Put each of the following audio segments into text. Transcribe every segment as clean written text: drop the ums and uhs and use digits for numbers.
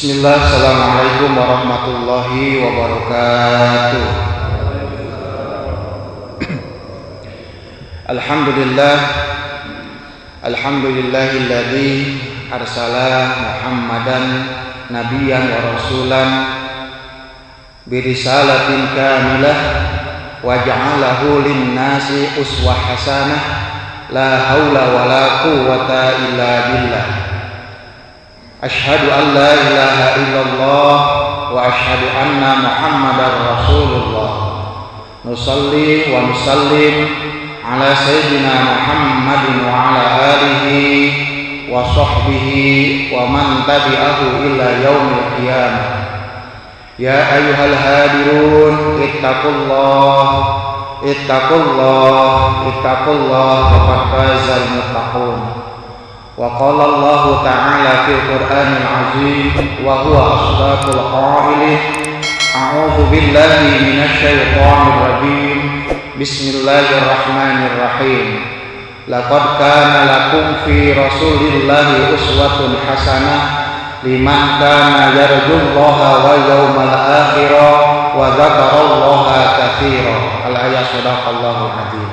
Bismillah, assalamualaikum warahmatullahi wabarakatuh. Alhamdulillah, alhamdulillahilladzi arsala Muhammadan nabiyyan wa rasulan birisalatin kamilah wa ja'alahu linnasi uswah hasanah la haula wala quwwata illa billah. Ashhadu an la ilaha illallah wa ashhadu anna Muhammadar Rasulullah. Nusalli wa nusallim ala sayyidina Muhammadin wa ala alihi wa sahbihi wa man tabi'ahu ila yaumil qiyamah. Ya ayyuhal hadirun ittaqullah faqad fazal muttaqun. Wa qala Allah ta'ala fil Qur'anil 'azim wa huwa asdaqul qailin. A'udzu billahi minasy syaithanir rajim. Bismillahirrahmanirrahim. Laqad kana lakum fi Rasulillahi uswatun hasanah liman kana yarjullaha wal yawmal akhir wa dzakarallaha katsiran. Al-ayat sadaqallahu adzim.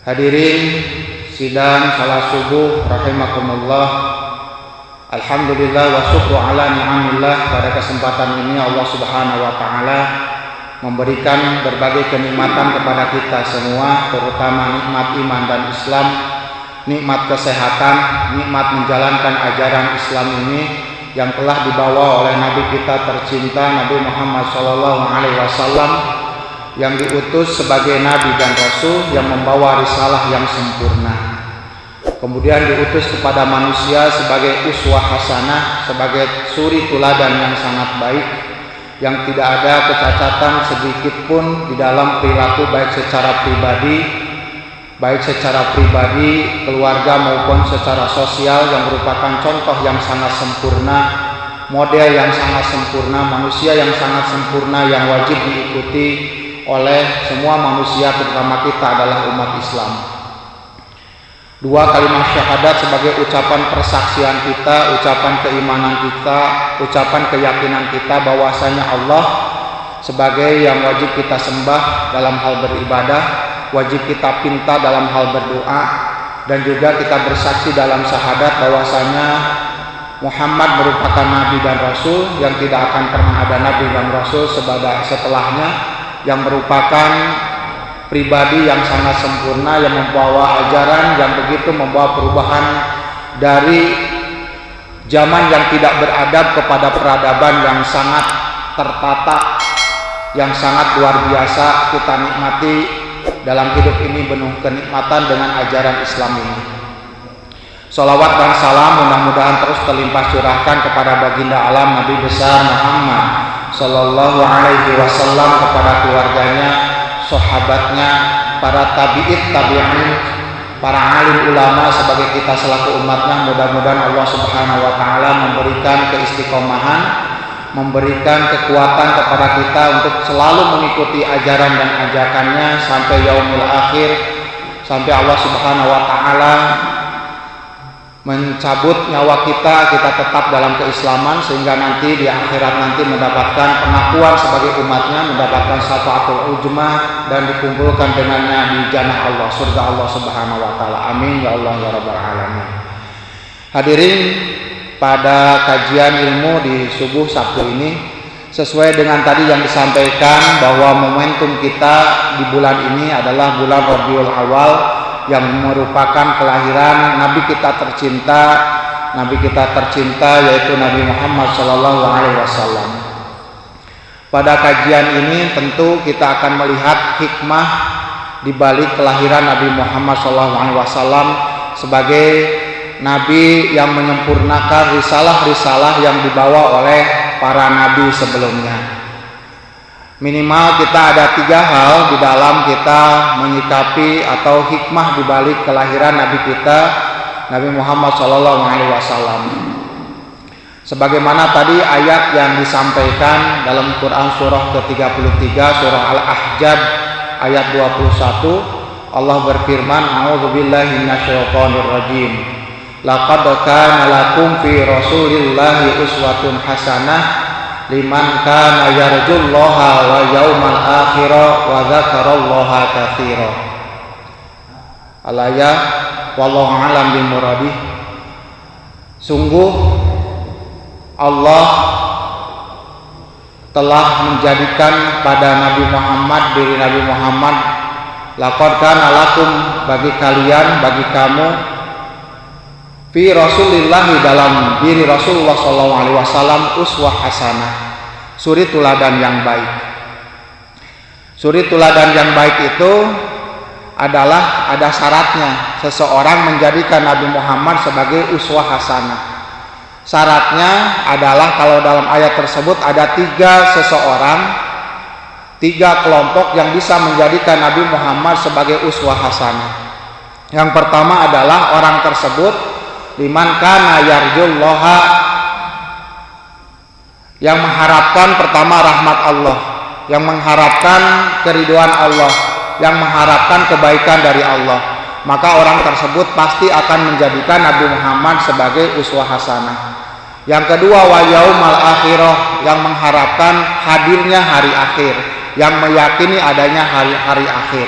Hadirin sidang salat subuh rahimakumullah. Alhamdulillah wa syukru ala ni'amillah. Pada kesempatan ini Allah Subhanahu wa taala memberikan berbagai kenikmatan kepada kita semua, terutama nikmat iman dan Islam, nikmat kesehatan, nikmat menjalankan ajaran Islam ini yang telah dibawa oleh Nabi kita tercinta Nabi Muhammad SAW, yang diutus sebagai Nabi dan Rasul yang membawa risalah yang sempurna. Kemudian diutus kepada manusia sebagai uswah hasanah, sebagai suri tuladan yang sangat baik, yang tidak ada kecacatan sedikit pun di dalam perilaku baik secara pribadi, keluarga maupun secara sosial, yang merupakan contoh yang sangat sempurna, model yang sangat sempurna, manusia yang sangat sempurna yang wajib diikuti oleh semua manusia, terutama kita adalah umat Islam. Dua kalimat syahadat sebagai ucapan persaksian kita, ucapan keimanan kita, ucapan keyakinan kita bahwasanya Allah sebagai yang wajib kita sembah dalam hal beribadah, wajib kita pinta dalam hal berdoa, dan juga kita bersaksi dalam syahadat bahwasanya Muhammad merupakan Nabi dan Rasul, yang tidak akan pernah ada Nabi dan Rasul setelahnya, yang merupakan pribadi yang sangat sempurna, yang membawa ajaran yang begitu membawa perubahan dari zaman yang tidak beradab kepada peradaban yang sangat tertata, yang sangat luar biasa kita nikmati dalam hidup ini penuh kenikmatan dengan ajaran Islam ini. Salawat dan salam mudah-mudahan terus terlimpah curahkan kepada baginda alam Nabi besar Muhammad Sallallahu Alaihi Wasallam, kepada keluarganya, sahabatnya, para tabi'in, para alim ulama sebagai kita selaku umatnya. Mudah-mudahan Allah Subhanahu Wa Taala memberikan keistiqomahan, memberikan kekuatan kepada kita untuk selalu mengikuti ajaran dan ajakannya sampai yaumil akhir, sampai Allah Subhanahu Wa Taala mencabut nyawa kita tetap dalam keislaman, sehingga nanti di akhirat nanti mendapatkan pengakuan sebagai umatnya, mendapatkan syafaatul uzma, dan dikumpulkan dengannya di jannah Allah, surga Allah Subhanahu wa taala. Amin ya Allah ya rabbal alamin. Hadirin, pada kajian ilmu di subuh Sabtu ini, sesuai dengan tadi yang disampaikan bahwa momentum kita di bulan ini adalah bulan Rabiul Awal, yang merupakan kelahiran Nabi kita tercinta yaitu Nabi Muhammad SAW. Pada kajian ini tentu kita akan melihat hikmah di balik kelahiran Nabi Muhammad SAW sebagai Nabi yang menyempurnakan risalah-risalah yang dibawa oleh para Nabi sebelumnya. Minimal kita ada 3 hal di dalam kita menyikapi atau hikmah di balik kelahiran Nabi kita Nabi Muhammad SAW. Sebagaimana tadi ayat yang disampaikan dalam Quran surah ke-33, surah Al-Ahzab ayat 21, Allah berfirman, A'udzubillahi minasyaitonir rajim. laqad kana lakum fi rasulillahi uswatun hasanah liman kana yarjullaha wa yaumal akhirah wa dzakarallaha katsira. Al-ayah wallahu a'lam bimuradi. Sungguh Allah telah menjadikan pada Nabi Muhammad, diri Nabi Muhammad, laqad kana lakum, bagi kalian, bagi kamu, fi rasulillahi, dalam diri Rasulullah SAW, uswah hasanah, suri tuladan yang baik. Suri tuladan yang baik itu adalah ada syaratnya, seseorang menjadikan Nabi Muhammad sebagai uswah hasanah. Syaratnya adalah kalau dalam ayat tersebut ada 3 seseorang, 3 kelompok yang bisa menjadikan Nabi Muhammad sebagai uswah hasanah. Yang pertama adalah orang tersebut liman kana yarjullaha, yang mengharapkan pertama rahmat Allah, yang mengharapkan keridhaan Allah, yang mengharapkan kebaikan dari Allah, maka orang tersebut pasti akan menjadikan Nabi Muhammad sebagai uswah hasanah. Yang kedua wa yaumal akhirah, yang mengharapkan hadirnya hari akhir, yang meyakini adanya hari akhir.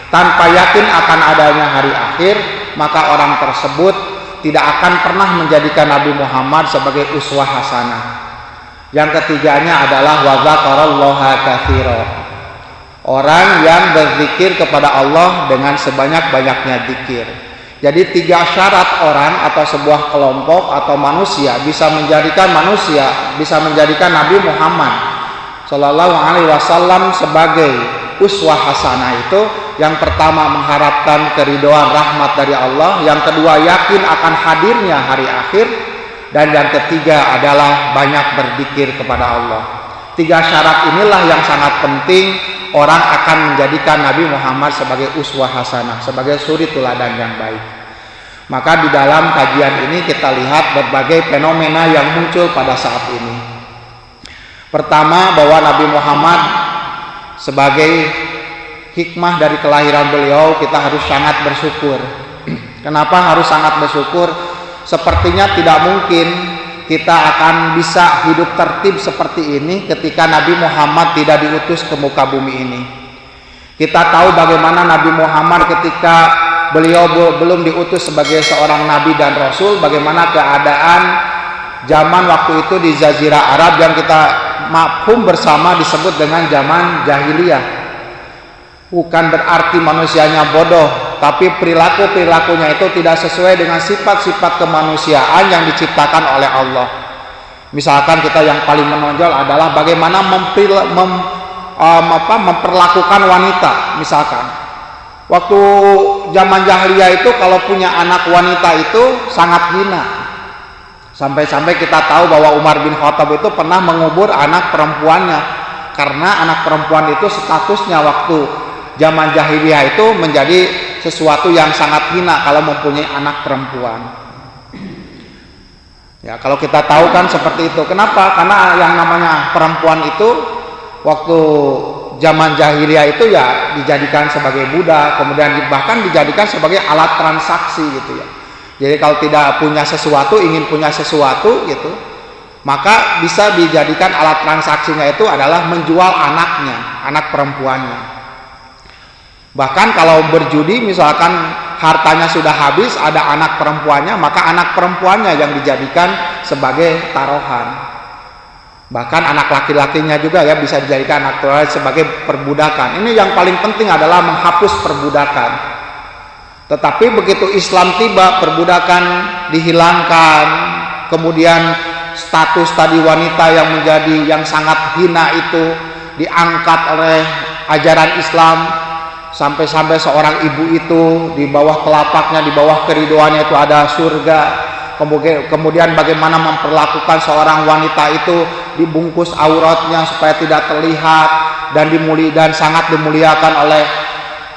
Tanpa yakin akan adanya hari akhir, maka orang tersebut tidak akan pernah menjadikan Nabi Muhammad sebagai uswah hasanah. Yang ketiganya adalah wa dzakarallaha katsira, orang yang berzikir kepada Allah dengan sebanyak-banyaknya zikir. Jadi 3 syarat orang atau sebuah kelompok atau manusia bisa menjadikan Nabi Muhammad Shallallahu Alaihi Wasallam sebagai uswah hasanah itu. Yang pertama mengharapkan keridhaan rahmat dari Allah, yang kedua yakin akan hadirnya hari akhir, dan yang ketiga adalah banyak berzikir kepada Allah. 3 syarat inilah yang sangat penting orang akan menjadikan Nabi Muhammad sebagai uswah hasanah, sebagai suri tuladan yang baik. Maka di dalam kajian ini kita lihat berbagai fenomena yang muncul pada saat ini. Pertama, bahwa Nabi Muhammad sebagai hikmah dari kelahiran beliau, kita harus sangat bersyukur. Kenapa harus sangat bersyukur? Sepertinya tidak mungkin kita akan bisa hidup tertib seperti ini ketika Nabi Muhammad tidak diutus ke muka bumi ini. Kita tahu bagaimana Nabi Muhammad ketika beliau belum diutus sebagai seorang nabi dan rasul, bagaimana keadaan zaman waktu itu di Jazirah Arab yang kita mafhum bersama disebut dengan zaman jahiliyah. Bukan berarti manusianya bodoh, tapi perilakunya itu tidak sesuai dengan sifat-sifat kemanusiaan yang diciptakan oleh Allah. Misalkan kita yang paling menonjol adalah bagaimana memperlakukan wanita. Misalkan waktu zaman jahiliyah itu kalau punya anak wanita itu sangat hina. Sampai-sampai kita tahu bahwa Umar bin Khattab itu pernah mengubur anak perempuannya, karena anak perempuan itu statusnya waktu zaman jahiliyah itu menjadi sesuatu yang sangat hina kalau mempunyai anak perempuan. Ya, kalau kita tahu kan seperti itu. Kenapa? Karena yang namanya perempuan itu waktu zaman jahiliyah itu ya dijadikan sebagai budak, kemudian bahkan dijadikan sebagai alat transaksi gitu ya. Jadi kalau tidak punya sesuatu, ingin punya sesuatu gitu, maka bisa dijadikan alat transaksinya itu adalah menjual anaknya, anak perempuannya. Bahkan kalau berjudi, misalkan hartanya sudah habis, ada anak perempuannya, maka anak perempuannya yang dijadikan sebagai taruhan. Bahkan anak laki-lakinya juga ya bisa dijadikan anak taruhan sebagai perbudakan. Ini yang paling penting adalah menghapus perbudakan. Tetapi begitu Islam tiba, perbudakan dihilangkan, kemudian status tadi wanita yang menjadi yang sangat hina itu diangkat oleh ajaran Islam. Sampai-sampai seorang ibu itu di bawah telapaknya, di bawah keridhoannya itu ada surga. Kemudian bagaimana memperlakukan seorang wanita itu dibungkus auratnya supaya tidak terlihat dan sangat dimuliakan oleh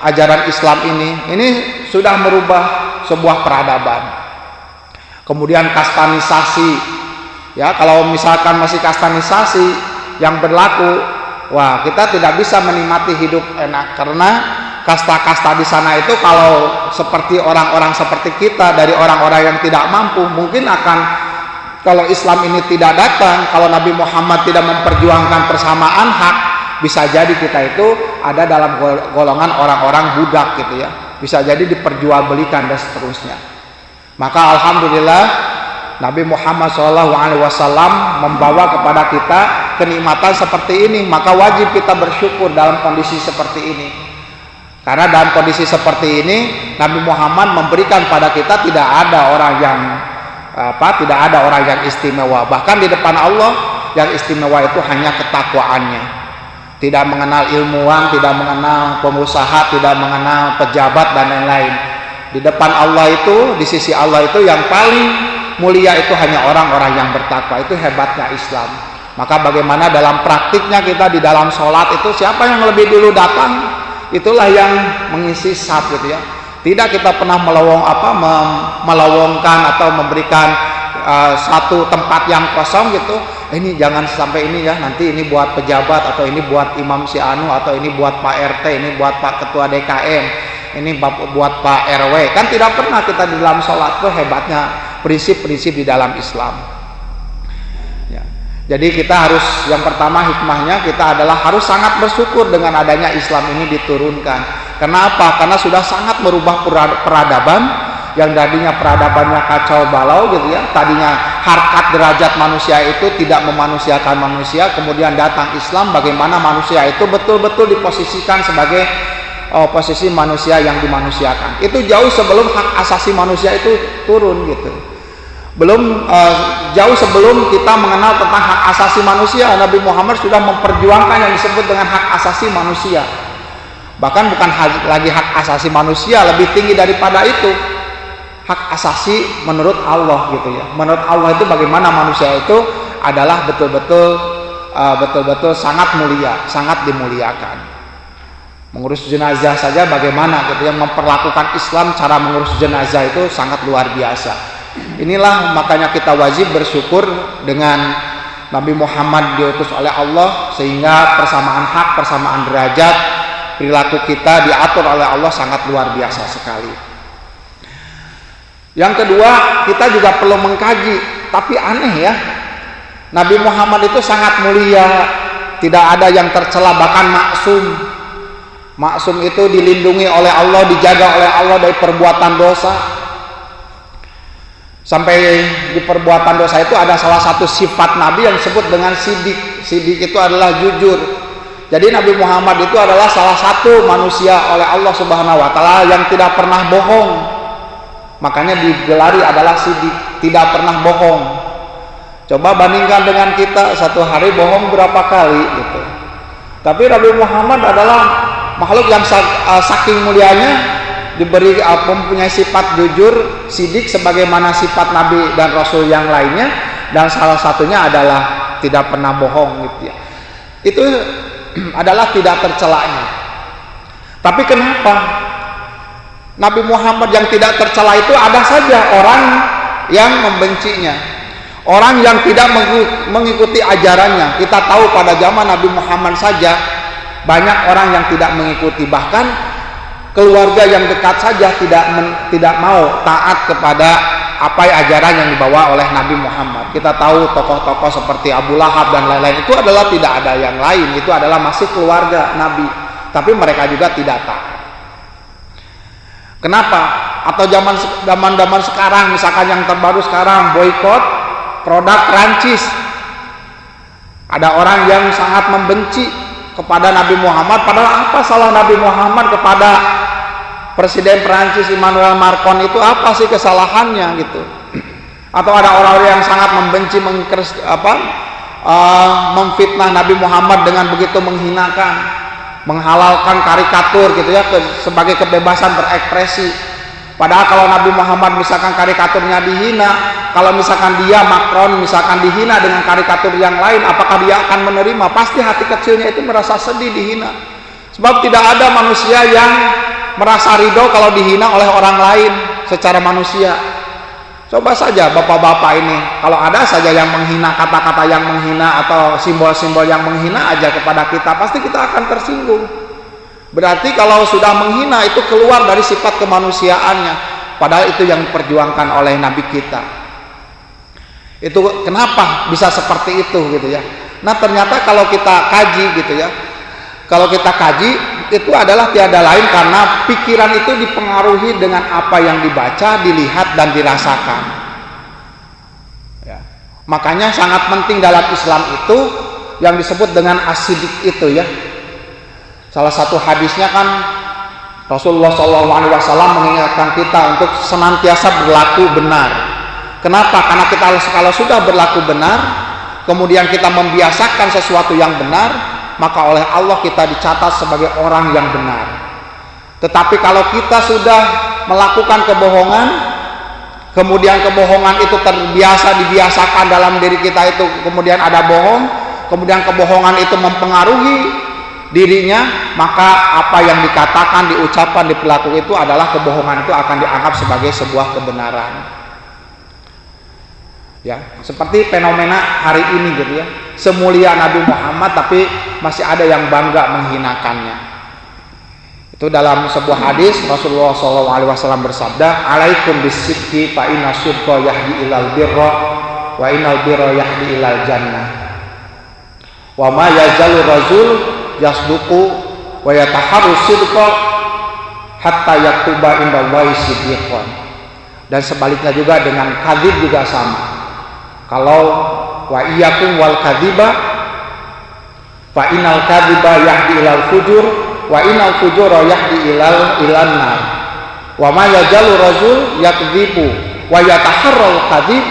ajaran Islam ini. Ini sudah merubah sebuah peradaban. Kemudian kastanisasi. Ya, kalau misalkan masih kastanisasi yang berlaku, wah, kita tidak bisa menikmati hidup enak karena kasta-kasta di sana itu kalau seperti orang-orang seperti kita, dari orang-orang yang tidak mampu, mungkin akan, kalau Islam ini tidak datang, kalau Nabi Muhammad tidak memperjuangkan persamaan hak, bisa jadi kita itu ada dalam golongan orang-orang budak gitu ya, bisa jadi diperjualbelikan dan seterusnya. Maka alhamdulillah Nabi Muhammad SAW membawa kepada kita kenikmatan seperti ini, maka wajib kita bersyukur dalam kondisi seperti ini. Karena dalam kondisi seperti ini Nabi Muhammad memberikan pada kita tidak ada orang yang istimewa. Bahkan di depan Allah yang istimewa itu hanya ketakwaannya. Tidak mengenal ilmuwan, tidak mengenal pengusaha, tidak mengenal pejabat dan lain-lain. Di depan Allah itu, di sisi Allah itu yang paling mulia itu hanya orang-orang yang bertakwa. Itu hebatnya Islam. Maka bagaimana dalam praktiknya kita di dalam sholat itu, siapa yang lebih dulu datang, itulah yang mengisi saf gitu ya. Tidak kita pernah melowongkan atau memberikan satu tempat yang kosong gitu. Ini jangan sampai ini ya, nanti ini buat pejabat, atau ini buat imam si anu, atau ini buat Pak RT, ini buat Pak Ketua DKM, ini buat Pak RW. Kan tidak pernah kita di dalam sholat. Itu hebatnya prinsip-prinsip di dalam Islam ya. Jadi kita harus, yang pertama hikmahnya kita adalah harus sangat bersyukur dengan adanya Islam ini diturunkan. Kenapa? Karena sudah sangat merubah peradaban yang tadinya peradabannya kacau balau gitu ya. Tadinya harkat derajat manusia itu tidak memanusiakan manusia, kemudian datang Islam, bagaimana manusia itu betul-betul diposisikan sebagai posisi manusia yang dimanusiakan. Itu jauh sebelum hak asasi manusia itu turun gitu. Jauh sebelum kita mengenal tentang hak asasi manusia, Nabi Muhammad sudah memperjuangkan yang disebut dengan hak asasi manusia. Bahkan bukan lagi hak asasi manusia, lebih tinggi daripada itu, hak asasi menurut Allah gitu ya. Menurut Allah itu bagaimana manusia itu adalah betul-betul sangat mulia, sangat dimuliakan. Mengurus jenazah saja bagaimana gitu ya, memperlakukan Islam cara mengurus jenazah itu sangat luar biasa. Inilah makanya kita wajib bersyukur dengan Nabi Muhammad diutus oleh Allah, sehingga persamaan hak, persamaan derajat, perilaku kita diatur oleh Allah sangat luar biasa sekali. Yang kedua, kita juga perlu mengkaji, tapi aneh ya, Nabi Muhammad itu sangat mulia, tidak ada yang tercela, bahkan maksum. Maksum itu dilindungi oleh Allah, dijaga oleh Allah dari perbuatan dosa. Sampai di perbuatan dosa itu ada salah satu sifat Nabi yang disebut dengan sidik. Sidik itu adalah jujur. Jadi Nabi Muhammad itu adalah salah satu manusia oleh Allah Subhanahu wa Ta'ala yang tidak pernah bohong. Makanya digelari adalah sidik, tidak pernah bohong. Coba bandingkan dengan kita, satu hari bohong berapa kali gitu. Tapi Nabi Muhammad adalah makhluk yang saking mulianya, diberi mempunyai sifat jujur, sidik sebagaimana sifat Nabi dan Rasul yang lainnya, dan salah satunya adalah tidak pernah bohong gitu ya. Itu adalah tidak tercelanya. Tapi kenapa Nabi Muhammad yang tidak tercela itu ada saja orang yang membencinya, orang yang tidak mengikuti ajarannya? Kita tahu pada zaman Nabi Muhammad saja banyak orang yang tidak mengikuti, bahkan keluarga yang dekat saja tidak mau taat kepada apa ajaran yang dibawa oleh Nabi Muhammad. Kita tahu tokoh-tokoh seperti Abu Lahab dan lain-lain itu adalah tidak ada yang lain, itu adalah masih keluarga Nabi, tapi mereka juga tidak taat. Kenapa? Atau zaman sekarang, misalkan yang terbaru sekarang, boikot produk Prancis. Ada orang yang sangat membenci kepada Nabi Muhammad, padahal apa salah Nabi Muhammad kepada Presiden Prancis Emmanuel Macron? Itu apa sih kesalahannya gitu? Atau ada orang-orang yang sangat membenci, memfitnah Nabi Muhammad dengan begitu menghinakan, menghalalkan karikatur gitu ya, sebagai kebebasan berekspresi. Padahal kalau Nabi Muhammad misalkan karikaturnya dihina, kalau misalkan dia Macron misalkan dihina dengan karikatur yang lain, apakah dia akan menerima? Pasti hati kecilnya itu merasa sedih dihina. Sebab tidak ada manusia yang merasa ridho kalau dihina oleh orang lain secara manusia. Coba saja bapak-bapak ini, kalau ada saja yang menghina, kata-kata yang menghina atau simbol-simbol yang menghina aja kepada kita, pasti kita akan tersinggung. Berarti kalau sudah menghina itu keluar dari sifat kemanusiaannya, padahal itu yang diperjuangkan oleh Nabi kita. Itu kenapa bisa seperti itu gitu ya. Nah ternyata kalau kita kaji gitu ya, kalau kita kaji itu adalah tiada lain karena pikiran itu dipengaruhi dengan apa yang dibaca, dilihat dan dirasakan ya. Makanya sangat penting dalam Islam itu yang disebut dengan asidik itu ya. Salah satu hadisnya kan Rasulullah SAW mengingatkan kita untuk senantiasa berlaku benar. Kenapa? Karena kita kalau sudah berlaku benar, kemudian kita membiasakan sesuatu yang benar, maka oleh Allah kita dicatat sebagai orang yang benar. Tetapi kalau kita sudah melakukan kebohongan, kemudian kebohongan itu dibiasakan dalam diri kita itu, kemudian ada bohong, kemudian kebohongan itu mempengaruhi dirinya, maka apa yang dikatakan, diucapkan, diperlakukan itu adalah kebohongan itu akan dianggap sebagai sebuah kebenaran. Ya, seperti fenomena hari ini gitu ya. Semulia Nabi Muhammad tapi masih ada yang bangga menghinakannya. Itu dalam sebuah hadis Rasulullah SAW bersabda, "Alaikum bisidqi fa inna sidqa yahdi ilal birra wa innal birra yahdi ilal jannah. Wa ma yazalu rajul yasduqu wa yataharru sidqa hatta yaktuba indallahi siddiqan." Dan sebaliknya juga dengan kadzib juga sama. Kalau wa iyyakum wal kadziba fa innal kadziba yahdi ilal fujur wa innal fujura yahdi ilan nar. Wa ma yajalu rajul yakdzibu wa yataharral kadzib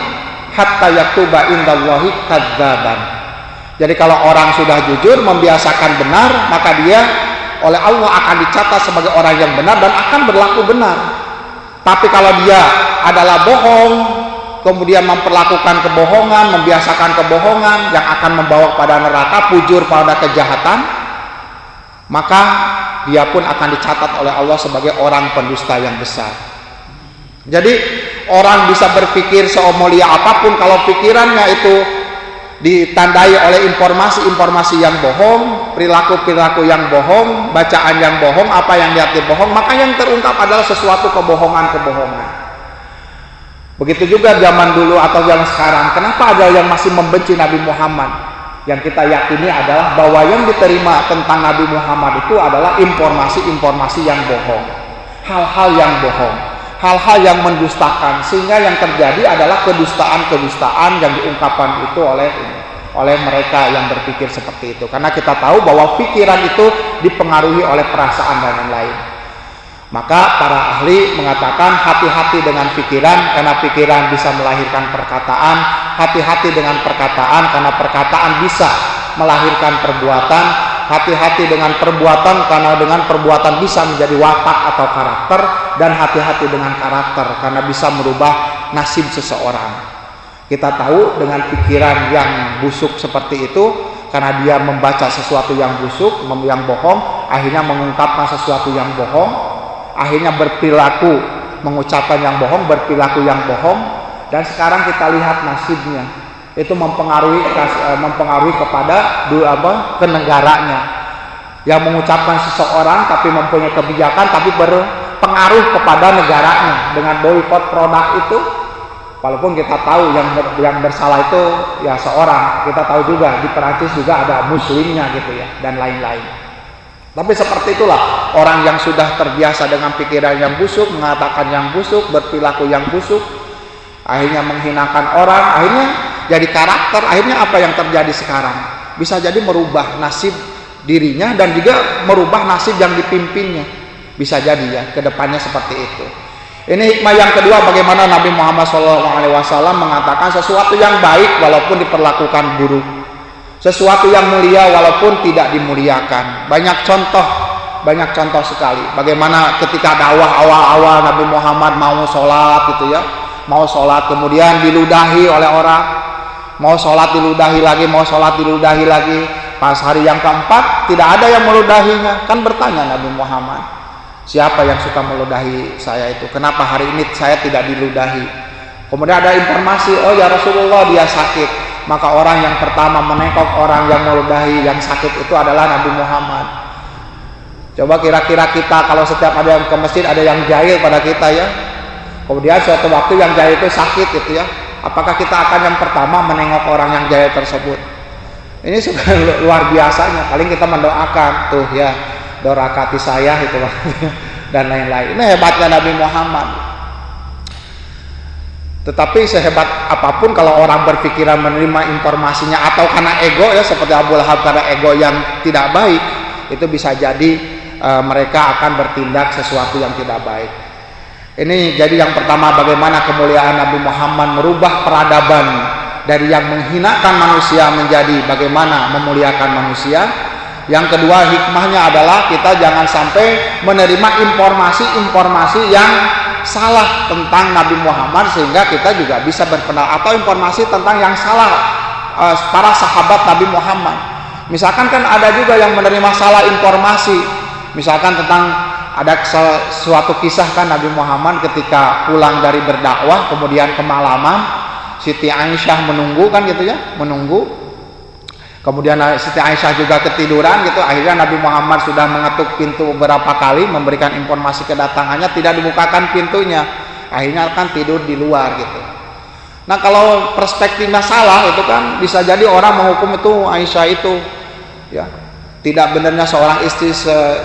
hatta yaktuba indallahi kadzaban. Jadi kalau orang sudah jujur membiasakan benar, maka dia oleh Allah akan dicatat sebagai orang yang benar dan akan berlaku benar. Tapi kalau dia adalah bohong, kemudian memperlakukan kebohongan, membiasakan kebohongan yang akan membawa pada neraka, fujur pada kejahatan, maka dia pun akan dicatat oleh Allah sebagai orang pendusta yang besar. Jadi orang bisa berpikir semulia apapun, kalau pikirannya itu ditandai oleh informasi-informasi yang bohong, perilaku-perilaku yang bohong, bacaan yang bohong, apa yang diarti bohong, maka yang terungkap adalah sesuatu kebohongan-kebohongan. Begitu juga zaman dulu atau yang sekarang, kenapa ada yang masih membenci Nabi Muhammad? Yang kita yakini adalah bahwa yang diterima tentang Nabi Muhammad itu adalah informasi-informasi yang bohong, hal-hal yang bohong, hal-hal yang mendustakan, sehingga yang terjadi adalah kedustaan-kedustaan yang diungkapkan itu oleh mereka yang berpikir seperti itu. Karena kita tahu bahwa pikiran itu dipengaruhi oleh perasaan dan lain-lain. Maka para ahli mengatakan hati-hati dengan pikiran, karena pikiran bisa melahirkan perkataan. Hati-hati dengan perkataan, karena perkataan bisa melahirkan perbuatan. Hati-hati dengan perbuatan, karena dengan perbuatan bisa menjadi watak atau karakter. Dan hati-hati dengan karakter, karena bisa merubah nasib seseorang. Kita tahu dengan pikiran yang busuk seperti itu, karena dia membaca sesuatu yang busuk, yang bohong, akhirnya mengungkapkan sesuatu yang bohong, akhirnya berperilaku mengucapkan yang bohong, berperilaku yang bohong. Dan sekarang kita lihat nasibnya, itu mempengaruhi kepada ke negaranya, yang mengucapkan seseorang tapi mempunyai kebijakan tapi berpengaruh kepada negaranya dengan boikot produk itu. Walaupun kita tahu yang bersalah itu ya seorang, kita tahu juga di Perancis juga ada muslimnya gitu ya, dan lain-lain. Tapi seperti itulah orang yang sudah terbiasa dengan pikiran yang busuk, mengatakan yang busuk, berperilaku yang busuk, akhirnya menghinakan orang, akhirnya jadi karakter. Akhirnya apa yang terjadi sekarang? Bisa jadi merubah nasib dirinya dan juga merubah nasib yang dipimpinnya. Bisa jadi ya, kedepannya seperti itu. Ini hikmah yang kedua, bagaimana Nabi Muhammad SAW mengatakan sesuatu yang baik walaupun diperlakukan buruk, sesuatu yang mulia walaupun tidak dimuliakan. Banyak contoh sekali. Bagaimana ketika dakwah awal-awal Nabi Muhammad mau sholat gitu ya, mau sholat kemudian diludahi oleh orang, mau sholat diludahi lagi, mau sholat diludahi lagi. Pas hari yang keempat tidak ada yang meludahinya. Kan bertanya Nabi Muhammad, siapa yang suka meludahi saya itu? Kenapa hari ini saya tidak diludahi? Kemudian ada informasi, oh ya Rasulullah dia sakit. Maka orang yang pertama menengok orang yang meludahi yang sakit itu adalah Nabi Muhammad. Coba kira-kira kita kalau setiap ada yang ke masjid ada yang jahil pada kita ya. Kemudian suatu waktu yang jahil itu sakit gitu ya. Apakah kita akan yang pertama menengok orang yang jahil tersebut? Ini sudah luar biasanya. Paling kita mendoakan tuh ya, dorakati saya itu dan lain-lain. Ini hebatnya Nabi Muhammad. Tetapi sehebat apapun kalau orang berpikiran menerima informasinya atau karena ego ya, seperti Abu Lahab karena ego yang tidak baik, itu bisa jadi mereka akan bertindak sesuatu yang tidak baik. Ini jadi yang pertama, bagaimana kemuliaan Nabi Muhammad merubah peradaban dari yang menghinakan manusia menjadi bagaimana memuliakan manusia. Yang kedua, hikmahnya adalah kita jangan sampai menerima informasi-informasi yang salah tentang Nabi Muhammad sehingga kita juga bisa berpendapat, atau informasi tentang yang salah para sahabat Nabi Muhammad. Misalkan kan ada juga yang menerima salah informasi, misalkan tentang ada suatu kisah kan Nabi Muhammad ketika pulang dari berdakwah kemudian kemalaman, Siti Aisyah menunggu kan gitu ya, menunggu. Kemudian Siti Aisyah juga ketiduran gitu. Akhirnya Nabi Muhammad sudah mengetuk pintu beberapa kali memberikan informasi kedatangannya, tidak dibukakan pintunya. Akhirnya kan tidur di luar gitu. Nah, kalau perspektifnya salah itu kan bisa jadi orang menghukum itu Aisyah itu ya, tidak benarnya seorang istri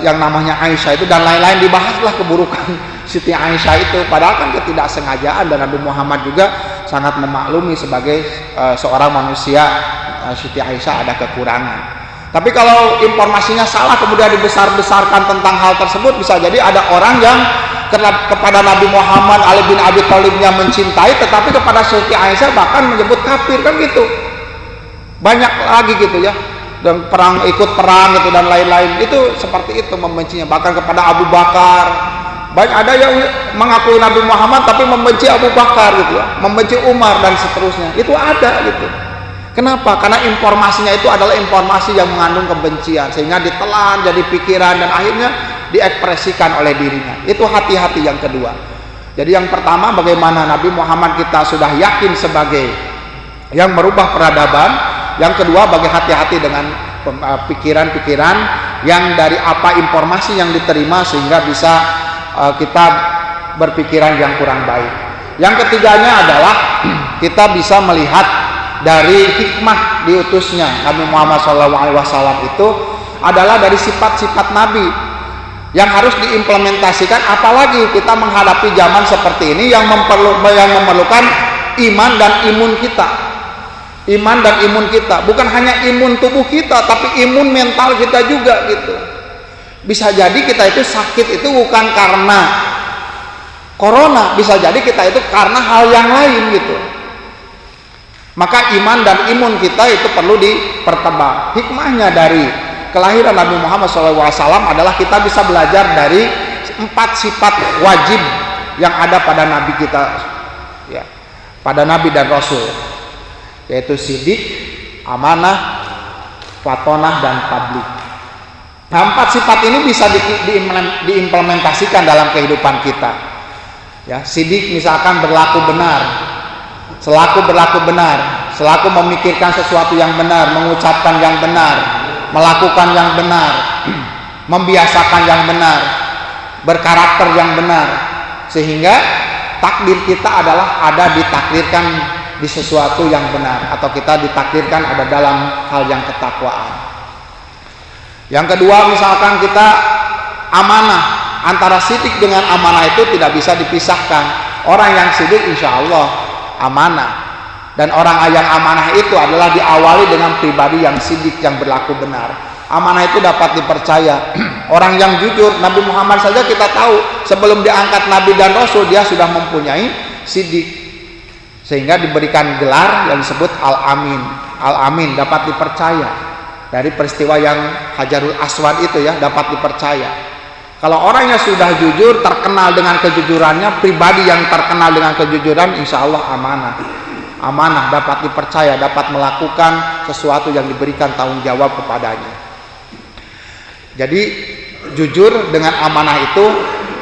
yang namanya Aisyah itu, dan lain-lain, dibahaslah keburukan Siti Aisyah itu, padahal kan ketidaksengajaan, dan Nabi Muhammad juga sangat memaklumi sebagai seorang manusia Siti Aisyah ada kekurangan. Tapi kalau informasinya salah kemudian dibesar-besarkan tentang hal tersebut, bisa jadi ada orang yang kepada Nabi Muhammad, Ali bin Abi Thalibnya mencintai, tetapi kepada Siti Aisyah bahkan menyebut kafir kan gitu. Banyak lagi gitu ya, dan ikut perang gitu dan lain-lain, itu seperti itu membencinya. Bahkan kepada Abu Bakar, banyak ada yang mengakui Nabi Muhammad tapi membenci Abu Bakar gitu ya, membenci Umar dan seterusnya, itu ada gitu. Kenapa? Karena informasinya itu adalah informasi yang mengandung kebencian, sehingga ditelan jadi pikiran dan akhirnya diekspresikan oleh dirinya. Itu hati-hati yang kedua. Jadi yang pertama, bagaimana Nabi Muhammad kita sudah yakin sebagai yang merubah peradaban. Yang kedua, bagi hati-hati dengan pikiran-pikiran yang dari apa informasi yang diterima sehingga bisa kita berpikiran yang kurang baik. Yang ketiganya adalah kita bisa melihat dari hikmah diutusnya Nabi Muhammad SAW itu adalah dari sifat-sifat Nabi yang harus diimplementasikan, apalagi kita menghadapi zaman seperti ini yang memerlukan iman dan imun kita. Iman dan imun kita, bukan hanya imun tubuh kita, tapi imun mental kita juga gitu. Bisa jadi kita itu sakit itu bukan karena corona, bisa jadi kita itu karena hal yang lain gitu. Maka iman dan imun kita itu perlu dipertebal. Hikmahnya dari kelahiran Nabi Muhammad SAW adalah kita bisa belajar dari 4 sifat wajib yang ada pada Nabi kita ya, pada Nabi dan Rasul, yaitu sidik, amanah, fatonah, dan tabligh. Nah, 4 sifat ini bisa diimplementasikan dalam kehidupan kita. Ya, sidik misalkan berlaku benar, selaku memikirkan sesuatu yang benar, mengucapkan yang benar, melakukan yang benar, membiasakan yang benar, berkarakter yang benar, sehingga takdir kita adalah ada ditakdirkan di sesuatu yang benar, atau kita ditakdirkan ada dalam hal yang ketakwaan. Yang kedua, misalkan kita amanah, antara sidik dengan amanah itu tidak bisa dipisahkan. Orang yang sidik insya Allah amanah, dan orang yang amanah itu adalah diawali dengan pribadi yang sidik, yang berlaku benar. Amanah itu dapat dipercaya. Orang yang jujur, Nabi Muhammad saja kita tahu sebelum diangkat Nabi dan Rasul dia sudah mempunyai sidik, sehingga diberikan gelar yang disebut Al-Amin. Al-Amin dapat dipercaya. Dari peristiwa yang Hajarul Aswad itu ya, dapat dipercaya. Kalau orangnya sudah jujur, terkenal dengan kejujurannya, pribadi yang terkenal dengan kejujuran, insya Allah amanah. Amanah dapat dipercaya, dapat melakukan sesuatu yang diberikan tanggung jawab kepadanya. Jadi jujur dengan amanah itu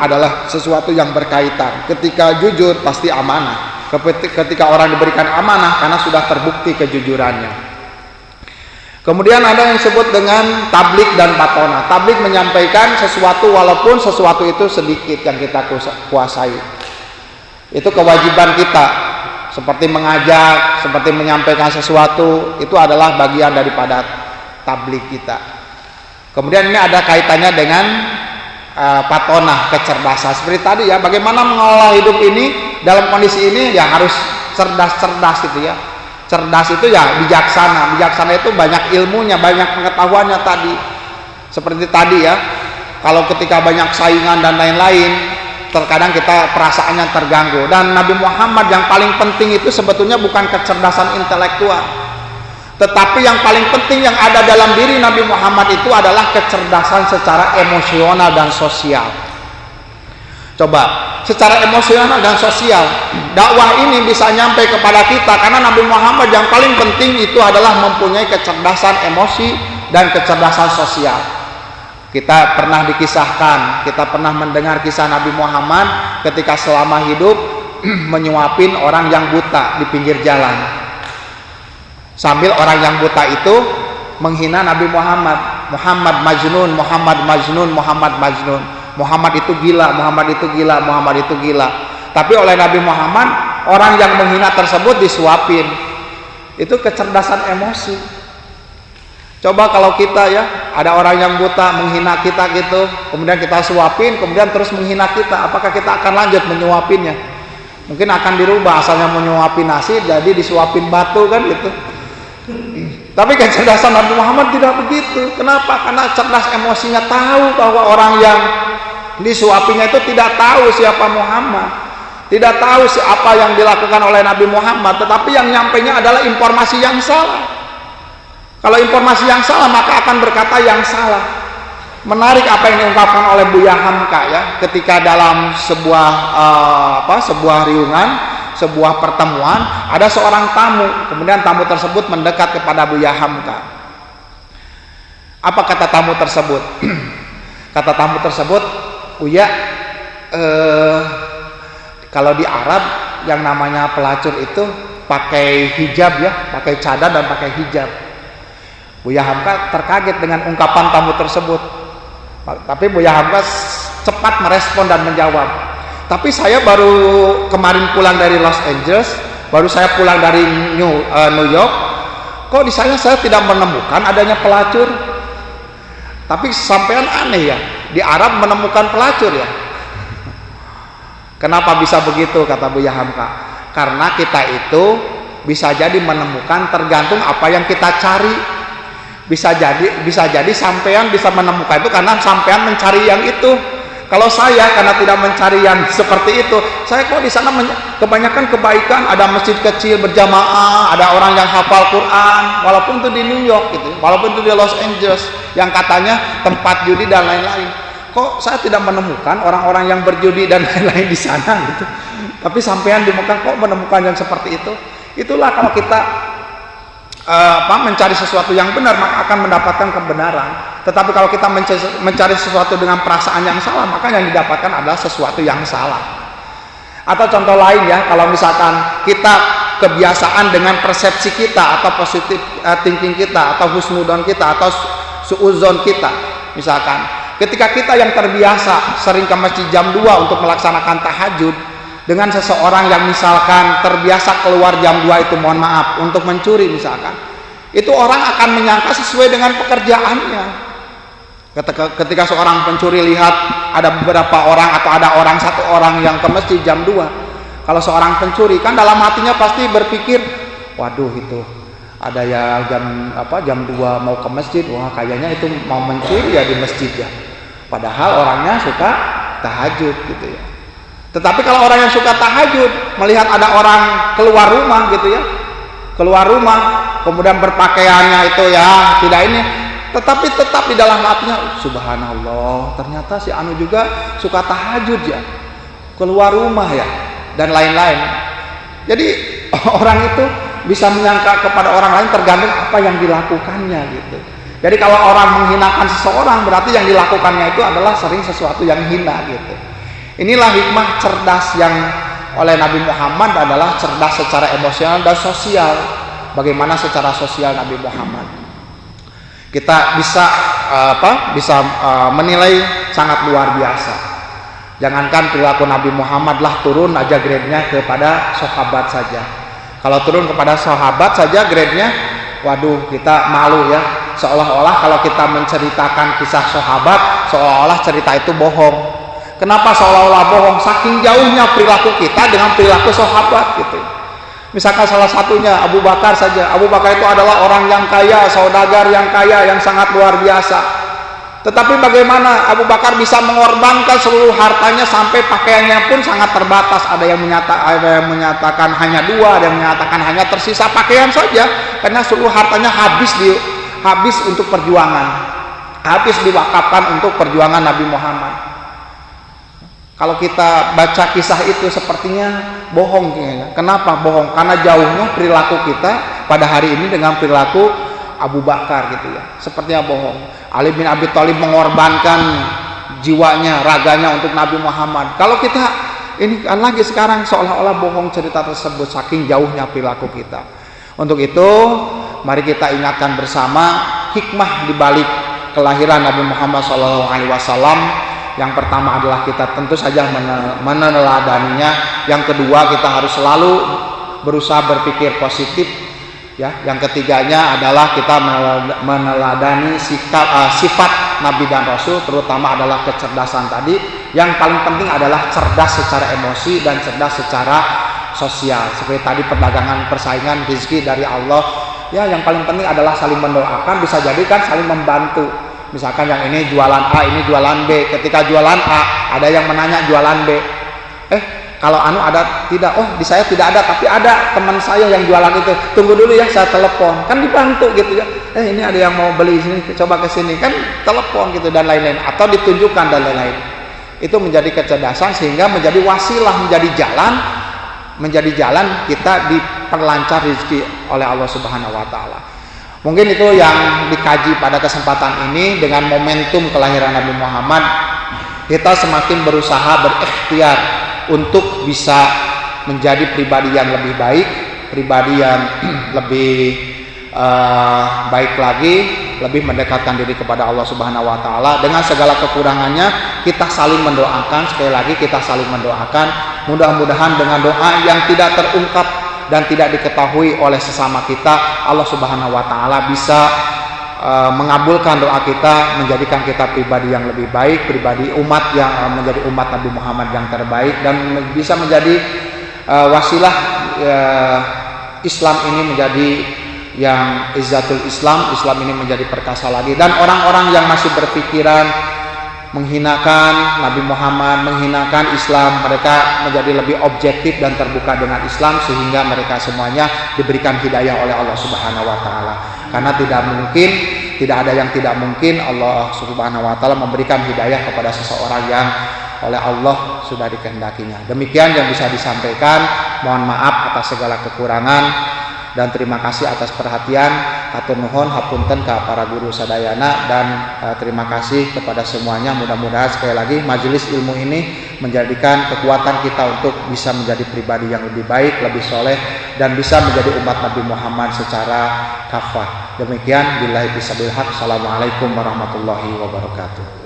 adalah sesuatu yang berkaitan. Ketika jujur pasti amanah. Ketika orang diberikan amanah karena sudah terbukti kejujurannya. Kemudian ada yang disebut dengan tablik dan patona. Tablik menyampaikan sesuatu walaupun sesuatu itu sedikit yang kita kuasai. Itu kewajiban kita. Seperti mengajak, seperti menyampaikan sesuatu, itu adalah bagian daripada tablik kita. Kemudian ini ada kaitannya dengan patona, kecerdasan. Seperti tadi ya, bagaimana mengelola hidup ini dalam kondisi ini ya harus cerdas-cerdas gitu ya. Cerdas itu ya bijaksana. Bijaksana itu banyak ilmunya, banyak pengetahuannya tadi. Seperti tadi ya, kalau ketika banyak saingan dan lain-lain, terkadang kita perasaannya terganggu. Dan Nabi Muhammad yang paling penting itu sebetulnya bukan kecerdasan intelektual, tetapi yang paling penting yang ada dalam diri Nabi Muhammad itu adalah kecerdasan secara emosional dan sosial. Coba, secara emosional dan sosial, dakwah ini bisa nyampe kepada kita karena Nabi Muhammad yang paling penting itu adalah mempunyai kecerdasan emosi dan kecerdasan sosial. Kita pernah dikisahkan, kita pernah mendengar kisah Nabi Muhammad ketika selama hidup menyuapin orang yang buta di pinggir jalan. Sambil orang yang buta itu menghina Nabi Muhammad, Muhammad Majnun, Muhammad Majnun, Muhammad Majnun. Muhammad itu gila, Muhammad itu gila, Muhammad itu gila. Tapi oleh Nabi Muhammad, orang yang menghina tersebut disuapin. Itu kecerdasan emosi. Coba kalau kita ya, ada orang yang buta menghina kita gitu, kemudian kita suapin, kemudian terus menghina kita, apakah kita akan lanjut menyuapinnya? Mungkin akan dirubah, asalnya menyuapin nasi jadi disuapin batu kan gitu. Tapi kecerdasan Nabi Muhammad tidak begitu. Kenapa? Karena cerdas emosinya, tahu bahwa orang yang disuapinya itu tidak tahu siapa Muhammad, tidak tahu apa yang dilakukan oleh Nabi Muhammad, tetapi yang nyampainya adalah informasi yang salah. Kalau informasi yang salah maka akan berkata yang salah. Menarik apa yang diungkapkan oleh Buya Hamka ya, ketika dalam sebuah sebuah riungan, sebuah pertemuan, ada seorang tamu, kemudian tamu tersebut mendekat kepada Buya Hamka. Apa kata tamu tersebut? Kata tamu tersebut, Buya, kalau di Arab yang namanya pelacur itu pakai hijab ya, pakai cadar dan pakai hijab. Buya Hamka terkaget dengan ungkapan tamu tersebut, tapi Buya Hamka cepat merespon dan menjawab, tapi saya baru kemarin pulang dari Los Angeles, baru saya pulang dari New York, kok di sana saya tidak menemukan adanya pelacur. Tapi sampean aneh ya, di Arab menemukan pelacur ya. Kenapa bisa begitu, kata Buya Hamka? Karena kita itu bisa jadi menemukan tergantung apa yang kita cari. Bisa jadi sampean bisa menemukan itu karena sampean mencari yang itu. Kalau saya karena tidak mencari yang seperti itu, saya kok di sana kebanyakan kebaikan, ada masjid kecil berjamaah, ada orang yang hafal Quran, walaupun itu di New York gitu, walaupun itu di Los Angeles yang katanya tempat judi dan lain-lain. Kok saya tidak menemukan orang-orang yang berjudi dan lain-lain di sana gitu. Tapi sampean di Mekah kok menemukan yang seperti itu. Itulah kalau kita mencari sesuatu yang benar maka akan mendapatkan kebenaran. Tetapi kalau kita mencari sesuatu dengan perasaan yang salah, maka yang didapatkan adalah sesuatu yang salah. Atau contoh lain ya, kalau misalkan kita kebiasaan dengan persepsi kita atau positif thinking kita atau husnudon kita atau suuzon kita, misalkan ketika kita yang terbiasa sering ke masjid jam 2 untuk melaksanakan tahajud, dengan seseorang yang misalkan terbiasa keluar jam 2 itu, mohon maaf, untuk mencuri misalkan, itu orang akan menyangka sesuai dengan pekerjaannya. Ketika seorang pencuri lihat ada beberapa orang atau ada satu orang yang ke masjid jam 2, kalau seorang pencuri kan dalam hatinya pasti berpikir, waduh itu ada ya jam 2 mau ke masjid, wah kayaknya itu mau mencuri ya di masjid ya, padahal orangnya suka tahajud gitu ya. Tetapi kalau orang yang suka tahajud melihat ada orang keluar rumah gitu ya, keluar rumah kemudian berpakaiannya itu ya tidak ini, tetapi tetap di dalam hatinya, subhanallah, ternyata si anu juga suka tahajud ya, keluar rumah ya, dan lain-lain. Jadi orang itu bisa menyangka kepada orang lain tergantung apa yang dilakukannya gitu. Jadi kalau orang menghinakan seseorang berarti yang dilakukannya itu adalah sering sesuatu yang hina gitu. Inilah hikmah cerdas yang oleh Nabi Muhammad adalah cerdas secara emosional dan sosial. Bagaimana secara sosial Nabi Muhammad? kita bisa menilai sangat luar biasa. Jangankan perilaku Nabi Muhammad lah, turun aja grade-nya kepada sahabat saja. Kalau turun kepada sahabat saja grade-nya, waduh, kita malu ya. Seolah-olah kalau kita menceritakan kisah sahabat, seolah-olah cerita itu bohong. Kenapa seolah-olah bohong? Saking jauhnya perilaku kita dengan perilaku sahabat gitu. Misalkan salah satunya Abu Bakar saja. Abu Bakar itu adalah orang yang kaya, saudagar yang kaya, yang sangat luar biasa. Tetapi bagaimana Abu Bakar bisa mengorbankan seluruh hartanya sampai pakaiannya pun sangat terbatas. Ada yang menyatakan hanya 2, ada yang menyatakan hanya tersisa pakaian saja, karena seluruh hartanya habis untuk perjuangan, habis diwakafkan untuk perjuangan Nabi Muhammad. Kalau kita baca kisah itu sepertinya bohong kayaknya. Kenapa bohong? Karena jauhnya perilaku kita pada hari ini dengan perilaku Abu Bakar gitu ya. Sepertinya bohong. Ali bin Abi Thalib mengorbankan jiwanya, raganya untuk Nabi Muhammad. Kalau kita ini kan lagi sekarang seolah-olah bohong cerita tersebut, saking jauhnya perilaku kita. Untuk itu mari kita ingatkan bersama hikmah di balik kelahiran Nabi Muhammad SAW. Yang pertama adalah kita tentu saja meneladaninya. Yang kedua, kita harus selalu berusaha berpikir positif ya. Yang ketiganya adalah kita meneladani sifat Nabi dan Rasul, terutama adalah kecerdasan tadi. Yang paling penting adalah cerdas secara emosi dan cerdas secara sosial. Seperti tadi perdagangan, persaingan, rezeki dari Allah ya. Yang paling penting adalah saling mendoakan, bisa jadi kan saling membantu. Misalkan yang ini jualan A, ini jualan B. Ketika jualan A, ada yang menanya jualan B. Kalau ada tidak, oh di saya tidak ada, tapi ada teman saya yang jualan itu. Tunggu dulu ya, saya telepon. Kan dibantu gitu ya. Ini ada yang mau beli sini, coba ke sini. Kan telepon gitu dan lain-lain, atau ditunjukkan dan lain-lain. Itu menjadi kecerdasan sehingga menjadi wasilah, menjadi jalan kita diperlancar rezeki oleh Allah Subhanahu wa taala. Mungkin itu yang dikaji pada kesempatan ini. Dengan momentum kelahiran Nabi Muhammad, kita semakin berusaha berikhtiar untuk bisa menjadi pribadi yang lebih baik, pribadi yang lebih baik lagi, lebih mendekatkan diri kepada Allah Subhanahu wa taala. Dengan segala kekurangannya, kita saling mendoakan. Sekali lagi kita saling mendoakan. Mudah-mudahan dengan doa yang tidak terungkap dan tidak diketahui oleh sesama kita, Allah Subhanahu wa taala bisa mengabulkan doa kita, menjadikan kita pribadi yang lebih baik, pribadi umat yang menjadi umat Nabi Muhammad yang terbaik, dan bisa menjadi wasilah Islam ini menjadi yang izzatul Islam ini menjadi perkasa lagi. Dan orang-orang yang masih berpikiran menghinakan Nabi Muhammad, menghinakan Islam, mereka menjadi lebih objektif dan terbuka dengan Islam, sehingga mereka semuanya diberikan hidayah oleh Allah Subhanahu wa taala. Karena tidak ada yang tidak mungkin. Allah Subhanahu wa taala memberikan hidayah kepada seseorang yang oleh Allah sudah dikehendakinya. Demikian yang bisa disampaikan. Mohon maaf atas segala kekurangan dan terima kasih atas perhatian. Hatur nuhun hapunten ka para guru sadayana, dan terima kasih kepada semuanya. Mudah-mudahan sekali lagi majelis ilmu ini menjadikan kekuatan kita untuk bisa menjadi pribadi yang lebih baik, lebih soleh, dan bisa menjadi umat Nabi Muhammad secara kafah. Demikian, billahi bisabil haq. Assalamualaikum warahmatullahi wabarakatuh.